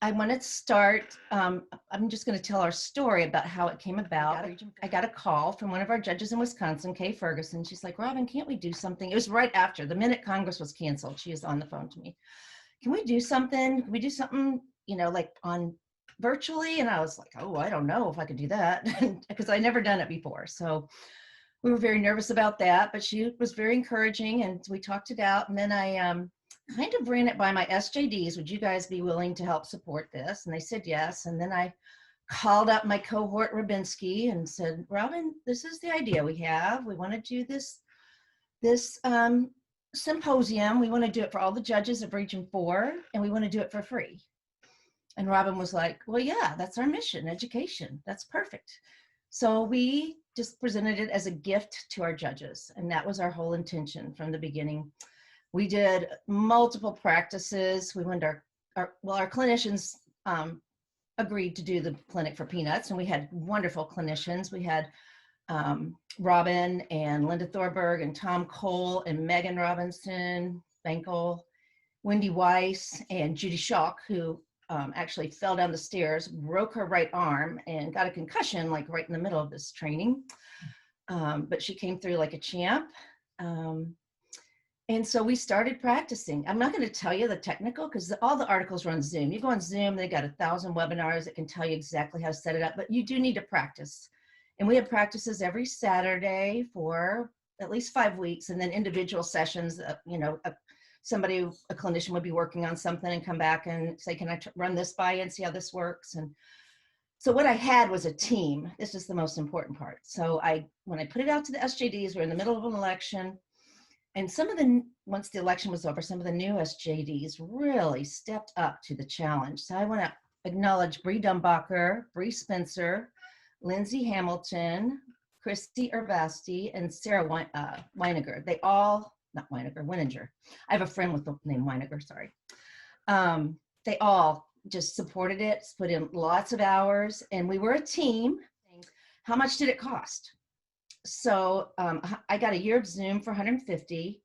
I want to start, I'm just going to tell our story about how it came about. I got a call from one of our judges in Wisconsin, Kay Ferguson. She's like, Robin, can't we do something? It was right after, the minute Congress was canceled. She was on the phone to me. Can we do something? Can we do something, like on virtually? And I was like, oh, I don't know if I could do that because I'd never done it before. So we were very nervous about that, but she was very encouraging and we talked it out. And then I kind of ran it by my SJDs. Would you guys be willing to help support this? And they said yes. And then I called up my cohort Rabinski and said, Robin, this is the idea we have. We want to do this symposium. We want to do it for all the judges of Region 4, and we want to do it for free. And Robin was like, well, yeah, that's our mission, education. That's perfect. So we just presented it as a gift to our judges. And that was our whole intention from the beginning. We did multiple practices. We wanted our clinicians agreed to do the clinic for peanuts, and we had wonderful clinicians. We had Robin and Linda Thorberg and Tom Cole and Megan Robinson, Bankel, Wendy Weiss, and Judy Schock, who actually fell down the stairs, broke her right arm, and got a concussion like right in the middle of this training. But she came through like a champ. And so we started practicing. I'm not going to tell you the technical because all the articles are on Zoom. You go on Zoom, they got 1,000 webinars that can tell you exactly how to set it up, but you do need to practice. And we had practices every Saturday for at least 5 weeks, and then individual sessions. A clinician would be working on something and come back and say, can I run this by you and see how this works? And so what I had was a team. This is the most important part. So when I put it out to the SJDs, we're in the middle of an election. And once the election was over, some of the new SJDs really stepped up to the challenge. So I want to acknowledge Bree Dumbacher, Bree Spencer, Lindsay Hamilton, Christy Urbasti, and Sarah Weiniger. Weininger. I have a friend with the name Weiniger, sorry. They all just supported it, put in lots of hours, and we were a team. How much did it cost? So I got a year of Zoom for $150.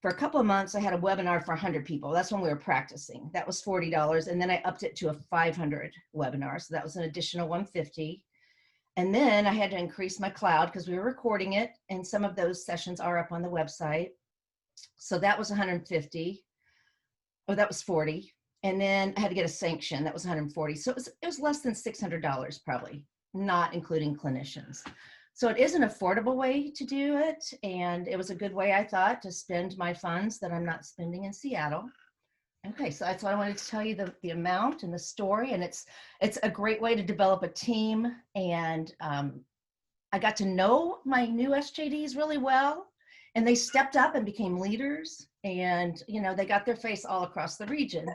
For a couple of months, I had a webinar for 100 people. That's when we were practicing. That was $40. And then I upped it to a 500 webinar. So that was an additional $150. And then I had to increase my cloud because we were recording it. And some of those sessions are up on the website. So that was $150. Oh, that was $40. And then I had to get a sanction. That was $140. So it was less than $600 probably, not including clinicians. So it is an affordable way to do it. And it was a good way, I thought, to spend my funds that I'm not spending in Seattle. Okay, so that's what I wanted to tell you, the amount and the story. And it's a great way to develop a team. And I got to know my new SJDs really well. And they stepped up and became leaders. And, they got their face all across the region.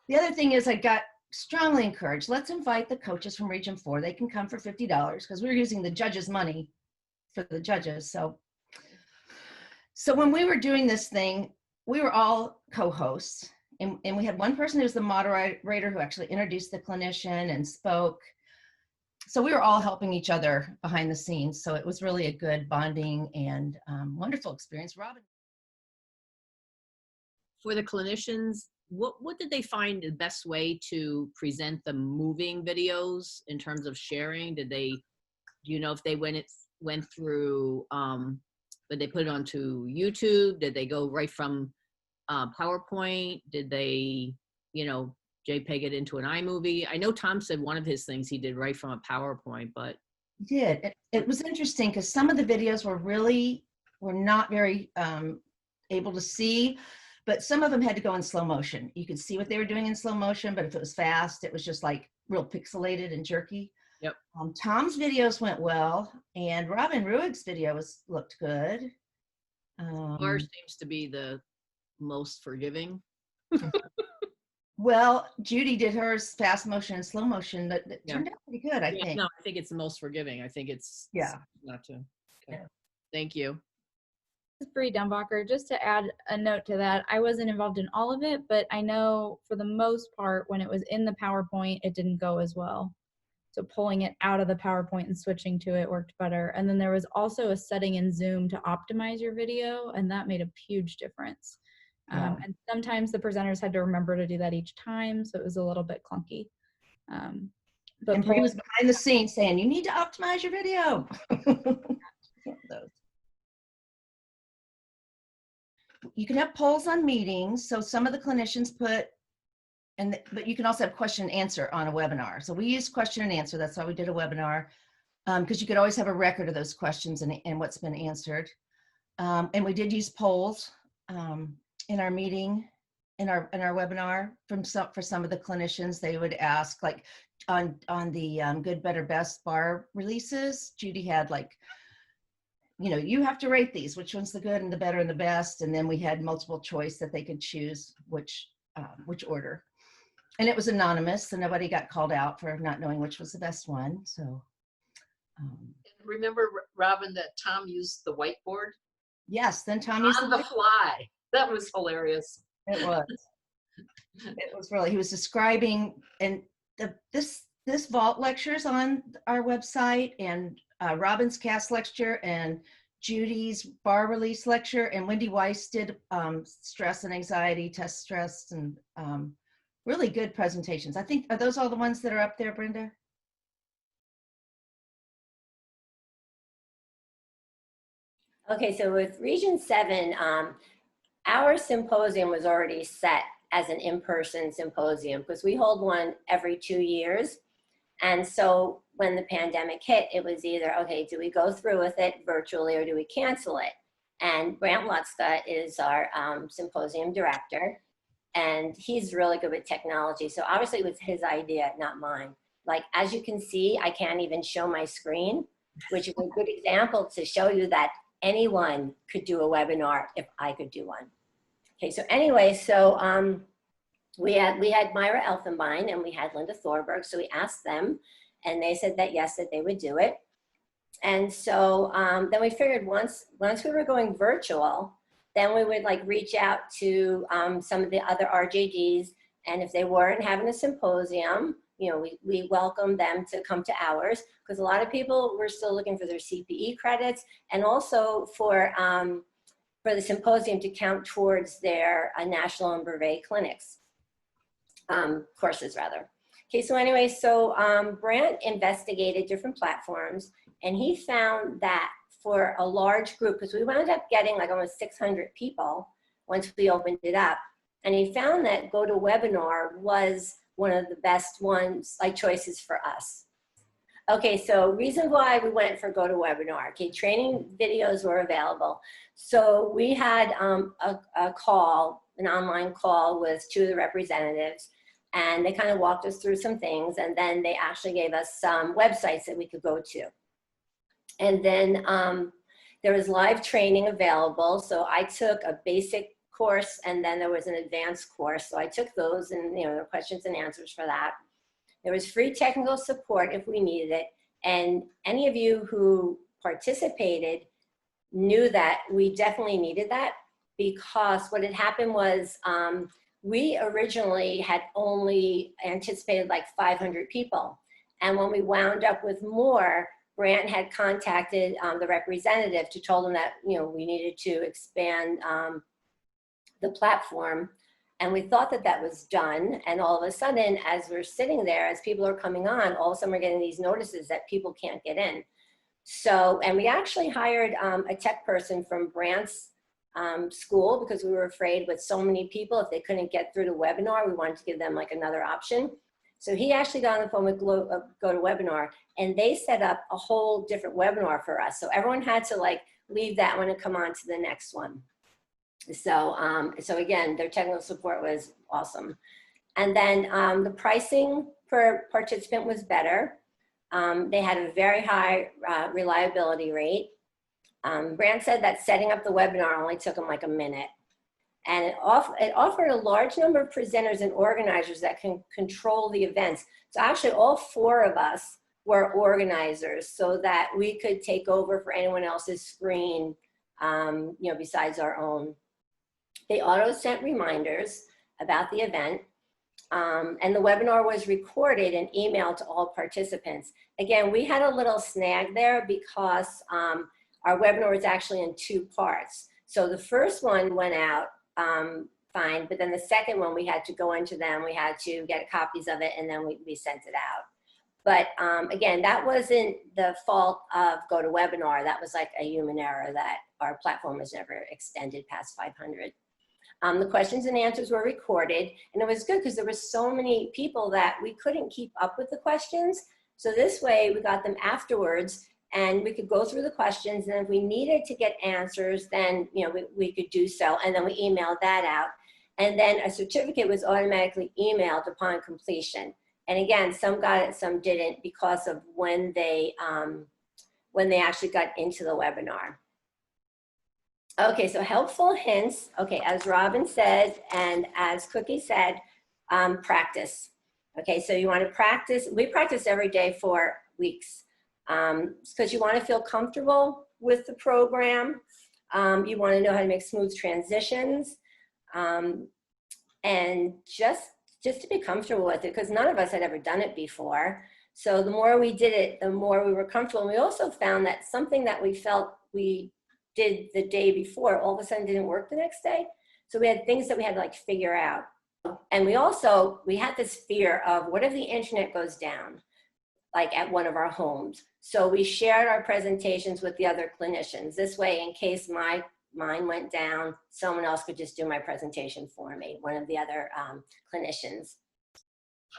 The other thing is I got strongly encouraged, let's invite the coaches from Region 4. They can come for $50 because we were using the judges' money for the judges. So when we were doing this thing, we were all co-hosts, and we had one person who was the moderator who actually introduced the clinician and spoke. So we were all helping each other behind the scenes. So it was really a good bonding and wonderful experience. Robin. For the clinicians, what did they find the best way to present the moving videos in terms of sharing? Do you know if they went through, did they put it onto YouTube? Did they go right from PowerPoint? Did they, JPEG it into an iMovie? I know Tom said one of his things he did right from a PowerPoint, but. He did. It was interesting because some of the videos were not very able to see. But some of them had to go in slow motion. You could see what they were doing in slow motion, but if it was fast, it was just like real pixelated and jerky. Yep. Tom's videos went well, and Robin Ruig's videos looked good. Ours seems to be the most forgiving. Well, Judy did hers fast motion and slow motion, but it turned out pretty good, I think. No, I think it's the most forgiving. I think it's not to. Okay. Yeah. Thank you. This is Bree Dumbacher. Just to add a note to that, I wasn't involved in all of it, but I know for the most part, when it was in the PowerPoint, it didn't go as well. So pulling it out of the PowerPoint and switching to it worked better. And then there was also a setting in Zoom to optimize your video, and that made a huge difference. Yeah. And sometimes the presenters had to remember to do that each time, so it was a little bit clunky. But And Bree was behind the scenes saying, you need to optimize your video. Those. You can have polls on meetings. So some of the clinicians put, but you can also have question and answer on a webinar. So we use question and answer. That's why we did a webinar, because you could always have a record of those questions and what's been answered. And we did use polls in our meeting, in our webinar for some of the clinicians. They would ask, like on the good, better, best bar releases, Judy had like, you know, you have to rate these, which one's the good and the better and the best. And then we had multiple choice that they could choose which order. And it was anonymous, so nobody got called out for not knowing which was the best one. So remember, Robin, that Tom used the whiteboard? yes, then Tom used on the fly. That was hilarious. It was. It was really, he was describing, and this vault lectures on our website, and Robin's cast lecture, and Judy's bar release lecture, and Wendy Weiss did stress and anxiety, test stress, and really good presentations. I think, are those all the ones that are up there, Brenda? Okay, so with Region 7, our symposium was already set as an in-person symposium because we hold one every 2 years. And so when the pandemic hit, it was either, okay, do we go through with it virtually or do we cancel it? And Brant Lutzka is our symposium director, and he's really good with technology. So obviously it was his idea, not mine. Like, as you can see, I can't even show my screen, which is a good example to show you that anyone could do a webinar if I could do one. Okay, so anyway, so we had Myra Elfenbein and we had Linda Thorberg. So we asked them, and they said that yes, that they would do it. And so then we figured once we were going virtual, then we would like reach out to some of the other RJDs, and if they weren't having a symposium, you know, we welcome them to come to ours, because a lot of people were still looking for their CPE credits, and also for the symposium to count towards their national and brevet clinics, courses rather. Okay, so anyway, so Brant investigated different platforms, and he found that for a large group, because we wound up getting like almost 600 people once we opened it up, and he found that GoToWebinar was one of the best ones, like choices for us. Okay, so reason why we went for GoToWebinar. Okay, training videos were available. So we had a call, an online call with 2 of the representatives, and they kind of walked us through some things, and then they actually gave us some websites that we could go to. And then there was live training available. So I took a basic course, and then there was an advanced course. So I took those, and you know, there were questions and answers for that. There was free technical support if we needed it. And any of you who participated knew that we definitely needed that, because what had happened was we originally had only anticipated like 500 people. And when we wound up with more, Brant had contacted the representative to tell them that, you know, we needed to expand the platform. And we thought that that was done. And all of a sudden, as we're sitting there, as people are coming on, all of a sudden we're getting these notices that people can't get in. So, and we actually hired a tech person from Brant's school, because we were afraid with so many people, if they couldn't get through the webinar, we wanted to give them like another option. So he actually got on the phone with GoToWebinar, and they set up a whole different webinar for us. So everyone had to like leave that one and come on to the next one. So, so again, their technical support was awesome. And then the pricing per participant was better. They had a very high reliability rate. Brant said that setting up the webinar only took them like a minute. And it offered a large number of presenters and organizers that can control the events. So actually all 4 of us were organizers, so that we could take over for anyone else's screen, you know, besides our own. They auto sent reminders about the event. And the webinar was recorded and emailed to all participants. Again, we had a little snag there because our webinar was actually in 2 parts. So the first one went out fine. But then the second one, we had to go into them, we had to get copies of it, and then we sent it out. But again, that wasn't the fault of GoToWebinar. That was like a human error that our platform was never extended past 500. The questions and answers were recorded, and it was good because there were so many people that we couldn't keep up with the questions. So this way we got them afterwards, and we could go through the questions, and if we needed to get answers, then we could do so, and then we emailed that out. And then a certificate was automatically emailed upon completion. And again, some got it, some didn't, because of when they actually got into the webinar. Okay, so helpful hints. Okay, as Robin said, and as Cookie said, practice. Okay, so you want to practice. We practice every day for weeks because you want to feel comfortable with the program. You want to know how to make smooth transitions, and just to be comfortable with it, because none of us had ever done it before. So the more we did it, the more we were comfortable. And we also found that something that we felt we did the day before all of a sudden didn't work the next day. So we had things that we had to like figure out. And we had this fear of, what if the internet goes down, like at one of our homes? So we shared our presentations with the other clinicians. This way, in case mine went down, someone else could just do my presentation for me, one of the other clinicians.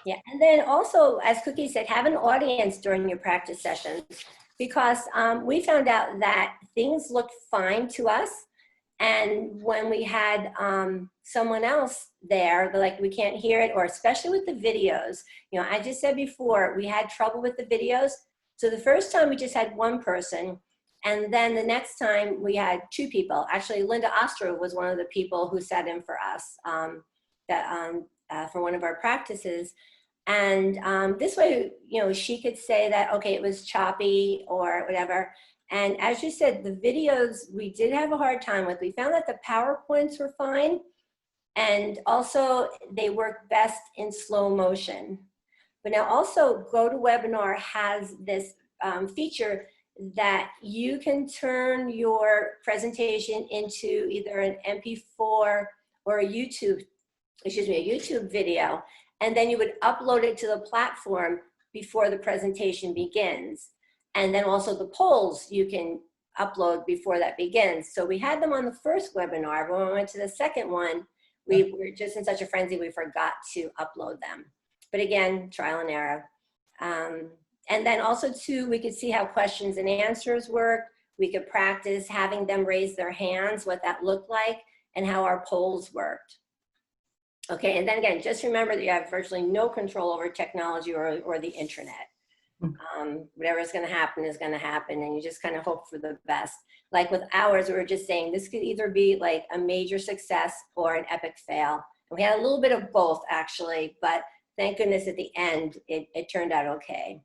Yeah, and then also, as Cookie said, have an audience during your practice sessions, because we found out that things looked fine to us. And when we had someone else there, they're like, we can't hear it, or especially with the videos. I just said before, we had trouble with the videos. So the first time we just had one person, and then the next time we had two people. Actually, Linda Ostro was one of the people who sat in for us for one of our practices. And this way, she could say that, okay, it was choppy or whatever. And as you said, the videos we did have a hard time with. We found that the PowerPoints were fine. And also they work best in slow motion. But now also GoToWebinar has this feature that you can turn your presentation into either an MP4 or a YouTube video, and then you would upload it to the platform before the presentation begins. And then also the polls you can upload before that begins. So we had them on the first webinar, but when we went to the second one, we were just in such a frenzy, we forgot to upload them. But again, trial and error. And then also too, we could see how questions and answers work. We could practice having them raise their hands, what that looked like, and how our polls worked. Okay, and then again, just remember that you have virtually no control over technology or the internet. Whatever is gonna happen is gonna happen, and you just kind of hope for the best. Like with ours, we were just saying this could either be like a major success or an epic fail. And we had a little bit of both actually, but thank goodness at the end, it turned out okay.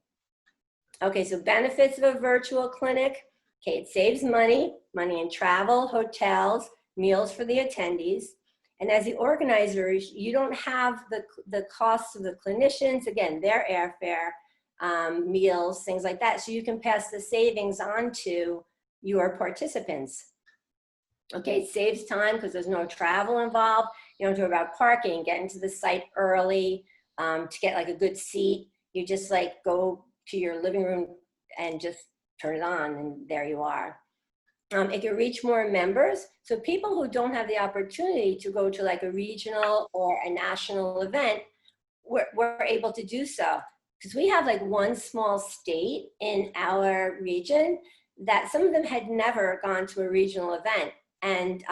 Okay, so benefits of a virtual clinic. Okay, it saves money in travel, hotels, meals for the attendees. And as the organizers, you don't have the costs of the clinicians, again, their airfare, meals, things like that. So you can pass the savings on to your participants. Okay, it saves time because there's no travel involved. You don't have to worry about parking, getting to the site early to get like a good seat. You just like go to your living room and just turn it on, and there you are. It can reach more members. So people who don't have the opportunity to go to like a regional or a national event, we're able to do so. Because we have like one small state in our region that some of them had never gone to a regional event. And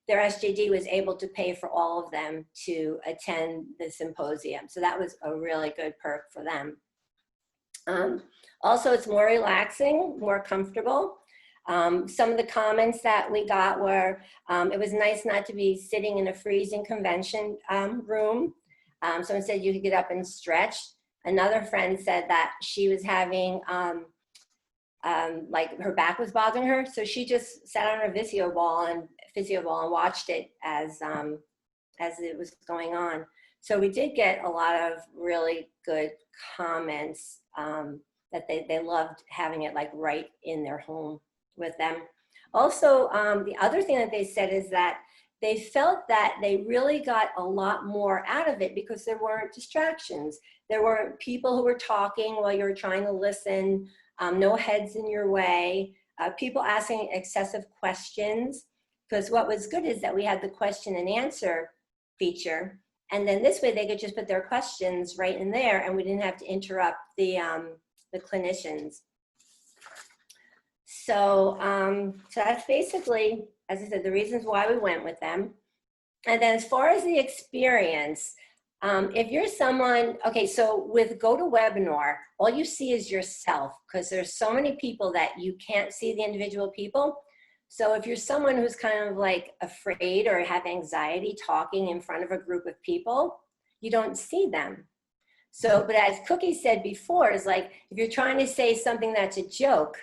their SJD was able to pay for all of them to attend the symposium. So that was a really good perk for them. Also, it's more relaxing, more comfortable. Some of the comments that we got were, it was nice not to be sitting in a freezing convention room. Someone said you could get up and stretch. Another friend said that she was having, like her back was bothering her. So she just sat on her physio ball and watched it as it was going on. So we did get a lot of really good comments that they loved having it like right in their home with them. Also, the other thing that they said is that they felt that they really got a lot more out of it because there weren't distractions. There weren't people who were talking while you were trying to listen, no heads in your way, people asking excessive questions. Because what was good is that we had the question and answer feature. And then this way they could just put their questions right in there and we didn't have to interrupt the clinicians. So, so that's basically, as I said, the reasons why we went with them. And then as far as the experience, if you're someone, okay, so with GoToWebinar, all you see is yourself because there's so many people that you can't see the individual people. So if you're someone who's kind of like afraid or have anxiety talking in front of a group of people, you don't see them. So, but as Cookie said before, is like, if you're trying to say something that's a joke,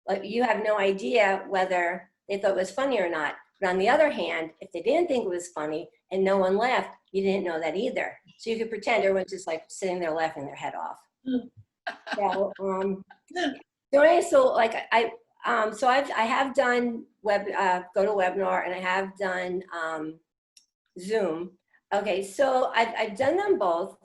like you have no idea whether they thought it was funny or not. But on the other hand, if they didn't think it was funny and no one laughed, you didn't know that either. So you could pretend everyone's just like sitting there laughing their head off. So, so like I have done GoToWebinar and I have done Zoom. Okay, so I've done them both,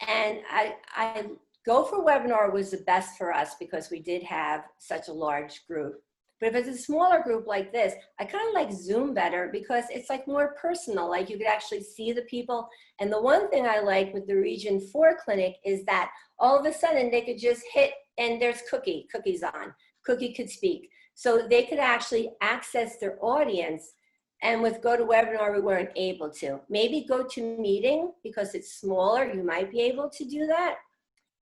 and I GoToWebinar was the best for us because we did have such a large group. But if it's a smaller group like this, I kind of like Zoom better because it's like more personal, like you could actually see the people. And the one thing I like with the Region 4 clinic is that all of a sudden they could just hit and there's Cookie's on. Cookie could speak. So they could actually access their audience. And with GoToWebinar, we weren't able to. Maybe GoToMeeting, because it's smaller, you might be able to do that.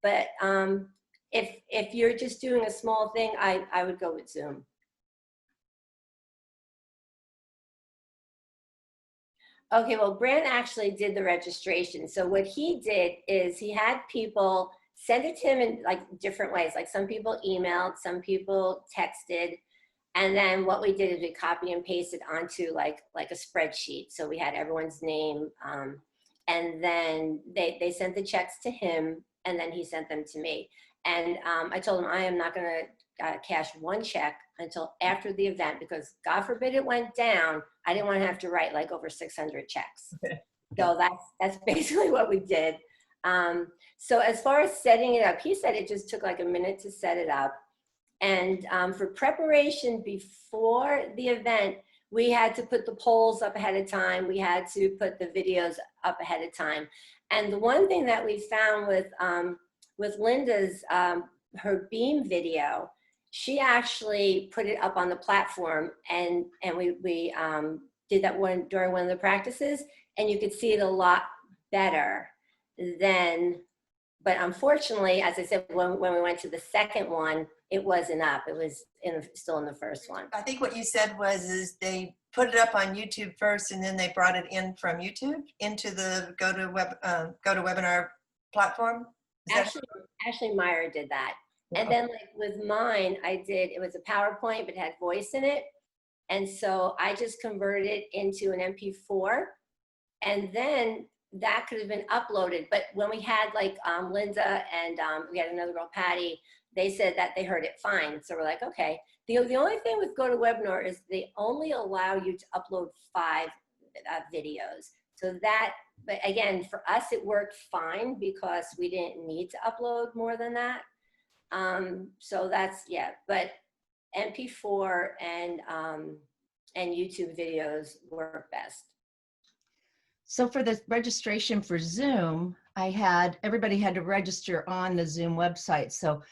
But if you're just doing a small thing, I would go with Zoom. Okay, well, Brand actually did the registration. So what he did is he had people send it to him in like different ways. Like some people emailed, some people texted. And then what we did is we copy and pasted onto like a spreadsheet. So we had everyone's name. And then they sent the checks to him and then he sent them to me. And I told him I am not gonna cash one check until after the event because God forbid it went down. I didn't want to have to write like over 600 checks. So that's basically what we did. So as far as setting it up, he said it just took like a minute to set it up. And for preparation before the event, we had to put the polls up ahead of time. We had to put the videos up ahead of time. And the one thing that we found with Linda's, her Beam video, she actually put it up on the platform and we did that during one of the practices and you could see it a lot better than, but unfortunately, as I said, when we went to the second one, it wasn't up. It was still in the first one. I think what you said is they put it up on YouTube first and then they brought it in from YouTube into the GoToWebinar platform. Ashley Meyer did that. And then like with mine, it was a PowerPoint, but it had voice in it. And so I just converted it into an MP4 and then that could have been uploaded. But when we had like Linda and we had another girl, Patty, they said that they heard it fine. So we're like, okay. The only thing with GoToWebinar is they only allow you to upload 5 videos. So that, but again, for us, it worked fine because we didn't need to upload more than that. So that's, yeah, but MP4 and YouTube videos work best. So for the registration for Zoom, everybody had to register on the Zoom website. So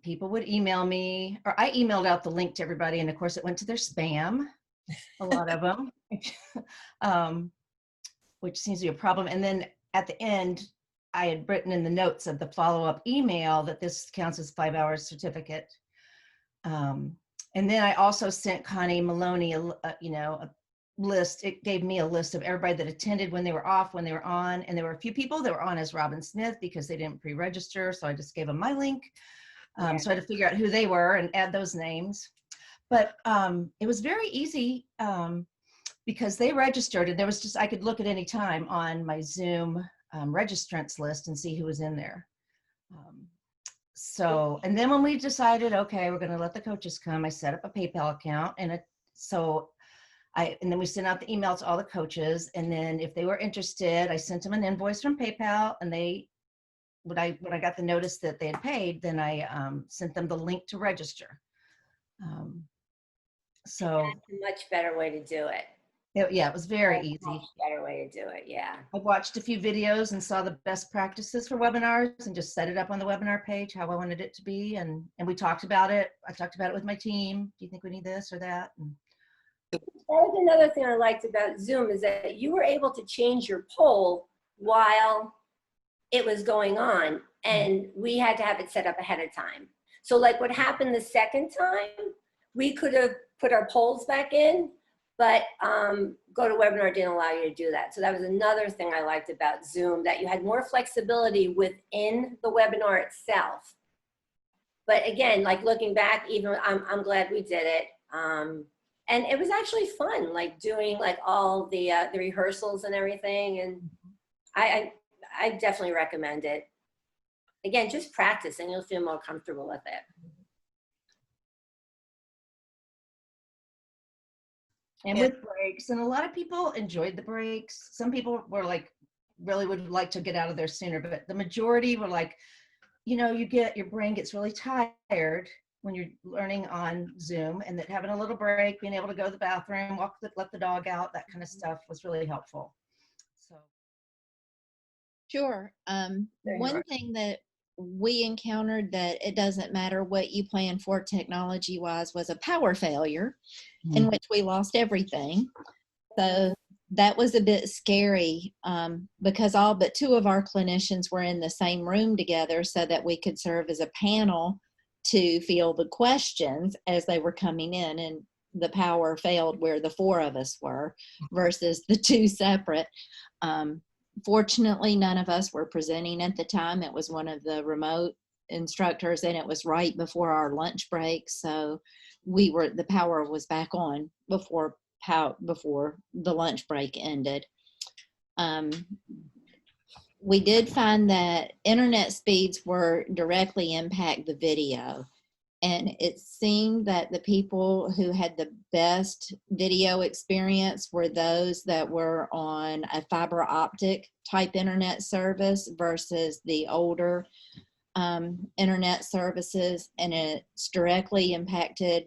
people would email me, or I emailed out the link to everybody, and of course it went to their spam, a lot of them, which seems to be a problem. And then at the end, I had written in the notes of the follow-up email that this counts as 5 hours certificate. And then I also sent Connie Maloney a list. It gave me a list of everybody that attended, when they were off, when they were on, and there were a few people that were on as Robin Smith because they didn't pre-register, so I just gave them my link. So I had to figure out who they were and add those names. But it was very easy because they registered, and there was I could look at any time on my Zoom registrants list and see who was in there. So, and then when we decided, okay, we're going to let the coaches come, I set up a PayPal account, and so And then we sent out the email to all the coaches. And then if they were interested, I sent them an invoice from PayPal, and when I got the notice that they had paid, then I sent them the link to register. So That's a much better way to do it. yeah, it was very That's a easy. much better way to do it, yeah. I watched a few videos and saw the best practices for webinars and just set it up on the webinar page how I wanted it to be. And we talked about it. I talked about it with my team. Do you think we need this or that? And That was another thing I liked about Zoom, is that you were able to change your poll while it was going on, and we had to have it set up ahead of time. So like what happened the second time, we could have put our polls back in, but GoToWebinar didn't allow you to do that. So that was another thing I liked about Zoom, that you had more flexibility within the webinar itself. But again, like looking back, even I'm glad we did it. And it was actually fun, like doing like all the rehearsals and everything. And I definitely recommend it. Again, just practice and you'll feel more comfortable with it. And with breaks, and a lot of people enjoyed the breaks. Some people were like, really would like to get out of there sooner, but the majority were like, you know, your brain gets really tired when you're learning on Zoom, and that having a little break, being able to go to the bathroom, let the dog out, that kind of stuff was really helpful. So. Sure. One thing that we encountered, that it doesn't matter what you plan for technology wise, was a power failure in which we lost everything. So that was a bit scary, because all but 2 of our clinicians were in the same room together so that we could serve as a panel to field the questions as they were coming in, and the power failed where the 4 of us were versus the 2 separate. Fortunately, none of us were presenting at the time. It was one of the remote instructors, and it was right before our lunch break. So the power was back on before the lunch break ended. We did find that internet speeds were directly impact the video. And it seemed that the people who had the best video experience were those that were on a fiber optic type internet service versus the older internet services. And it's directly impacted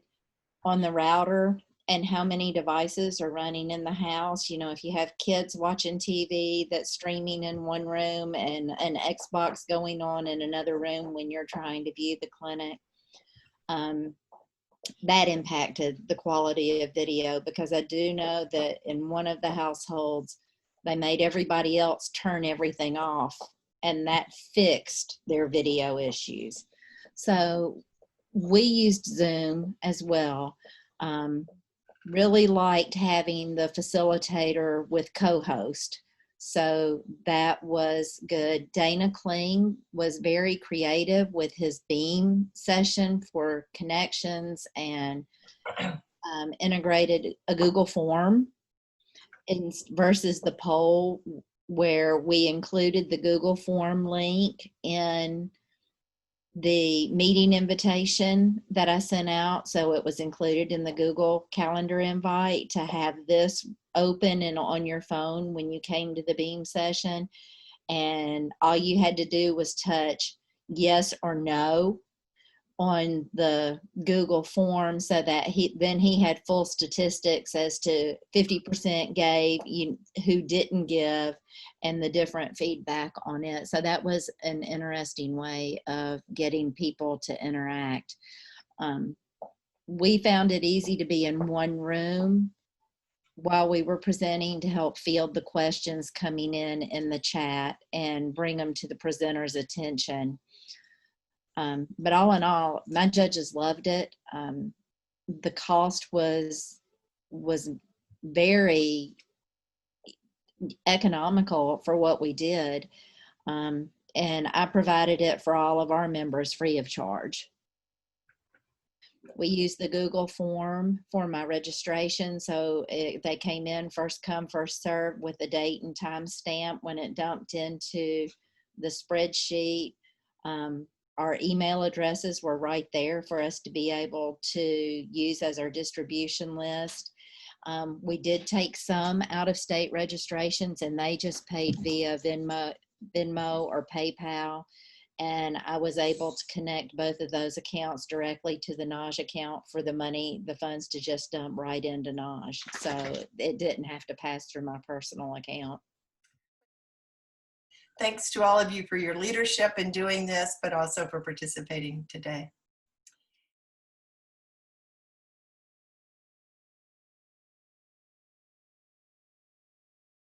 on the router and how many devices are running in the house. You know, if you have kids watching TV that's streaming in one room and an Xbox going on in another room when you're trying to view the clinic, that impacted the quality of video, because I do know that in one of the households, they made everybody else turn everything off, and that fixed their video issues. So we used Zoom as well. Really liked having the facilitator with co-host. So that was good. Dana Kling was very creative with his Beam session for connections, and integrated a Google form versus the poll, where we included the Google form link in the meeting invitation that I sent out. So it was included in the Google Calendar invite to have this open and on your phone when you came to the Beam session. And all you had to do was touch yes or no on the Google form, so that he had full statistics as to 50% gave, who didn't give, and the different feedback on it. So that was an interesting way of getting people to interact. We found it easy to be in one room while we were presenting to help field the questions coming in the chat and bring them to the presenter's attention. But all in all, my judges loved it. The cost was very economical for what we did. And I provided it for all of our members free of charge. We used the Google form for my registration. So they came in first come, first serve with the date and time stamp. When it dumped into the spreadsheet, our email addresses were right there for us to be able to use as our distribution list. We did take some out of state registrations, and they just paid via Venmo or PayPal. And I was able to connect both of those accounts directly to the NAWGJ account for the funds to just dump right into NAWGJ. So it didn't have to pass through my personal account. Thanks to all of you for your leadership in doing this, but also for participating today.